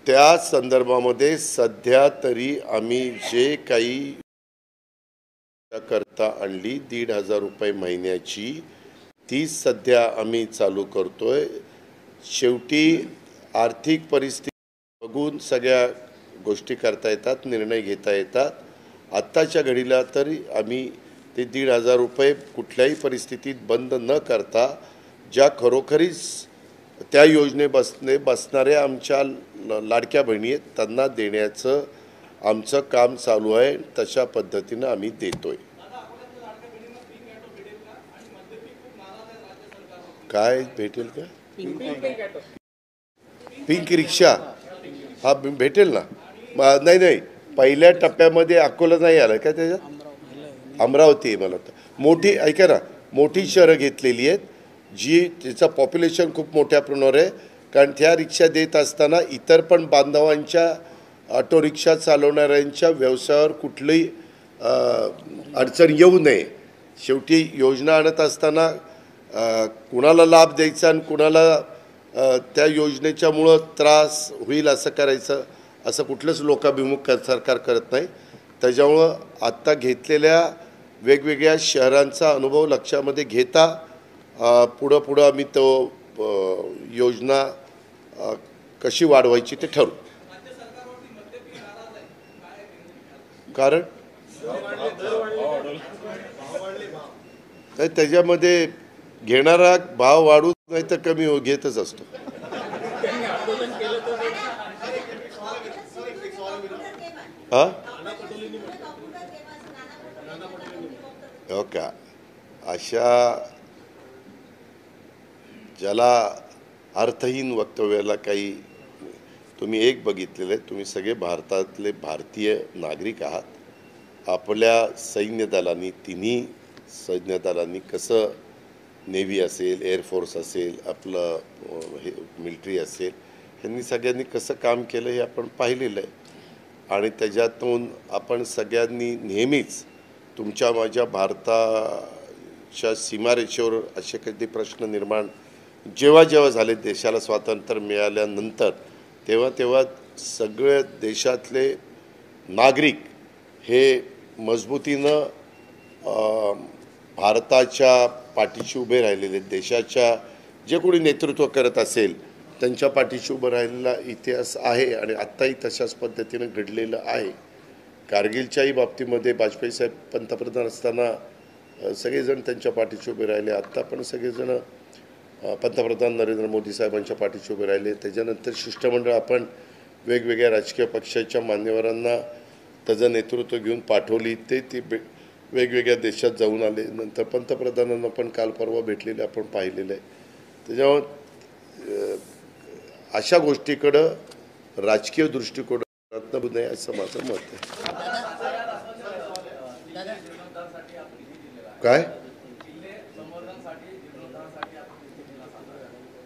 त्या संदर्भामध्ये सध्या तरी आम्ही जे काही करता आणली 1,500 रुपये महिन्याची, ती सध्या आम्ही चालू करतोय। शेवटी आर्थिक परिस्थिती बघून सगळ्या गोष्टी करता येतात, निर्णय घेता येतात। आत्ताच्या घडीला तरी आम्ही ते 1,500 रुपये कुठल्याही परिस्थितीत बंद न करता ज्या खरोखरीच त्या बसणाऱ्या आमच्या लाडक्या बहिणी आहेत त्यांना देण्याचं आमचं काम चालू आहे। तशा पद्धतीने आम्ही देतोय। काय भेटेल का? पिंक रिक्षा हा भेटेल ना। नाही, पहिल्या टप्प्यामध्ये अकोला नाही आलं का? त्याच्यात अमरावती मला वाटतं मोठी, ऐका ना, मोठी शहरं घेतलेली आहेत जी त्याचं पॉप्युलेशन खूप मोठ्या प्रमाणावर आहे। कारण त्या रिक्षा देत असताना इतर पण बांधवांच्या ऑटो रिक्षा चालवणाऱ्यांच्या व्यवसायावर कुठलीही अडचण येऊ नये। शेवटी योजना आणत असताना कुणाला लाभ द्यायचा आणि कुणाला त्या योजनेच्यामुळं त्रास होईल असं करायचं, असं कुठलंच लोकाभिमुख सरकार करत नाही। त्याच्यामुळं आत्ता घेतलेल्या वेगवेगळ्या शहरांचा अनुभव लक्षामध्ये घेता पुढं आम्ही तो योजना कशी वाढवायची ते ठरवू। कारण त्याच्यामध्ये घेणारा भाव वाढू नाही तर कमी घेतच असतो। हो का? अशा ज्याला अर्थहीन वक्तव्याला काही तुम्ही एक बघितलेलं आहे, तुम्ही सगळे भारतातले भारतीय नागरिक आहात। आपल्या सैन्य दलांनी, तिन्ही सैन्य दलांनी कसं, नेव्ही असेल, एअरफोर्स असेल, आपलं हे मिलिटरी असेल, ह्यांनी सगळ्यांनी कसं काम केलं हे आपण पाहिलेलं आहे। आणि त्याच्यातून आपण सगळ्यांनी नेहमीच तुमच्या माझ्या भारताच्या सीमारेषेवर असे कधी प्रश्न निर्माण जेव्हा झाले देशाला स्वातंत्र्य मिळाल्यानंतर, तेव्हा सगळे देशातले नागरिक हे मजबूतीनं भारताच्या पाठीशी उभे राहिलेले, देशाच्या जे कोणी नेतृत्व करत असेल त्यांच्या पाठीशी उभं राहिलेला इतिहास आहे आणि आत्ताही तशाच पद्धतीनं घडलेलं आहे। कारगिलच्याही बाबतीमध्ये वाजपेयी साहेब पंतप्रधान असताना सगळेजण त्यांच्या पाठीशी उभे राहिले। आत्ता पण सगळेजण पंतप्रधान नरेंद्र मोदी साहेबांच्या पाठीशी उभे राहिले। त्याच्यानंतर शिष्टमंडळ आपण वेगवेगळ्या राजकीय पक्षाच्या मान्यवरांना त्याचं नेतृत्व घेऊन पाठवली, ती वेगवेगळ्या देशात जाऊन आले। नंतर पंतप्रधानांना पण काल परवा भेटलेले आपण पाहिलेलं आहे। त्याच्यामुळे अशा गोष्टीकडं राजकीय दृष्टिकोनात बघू नये असं माझं मत आहे। काय?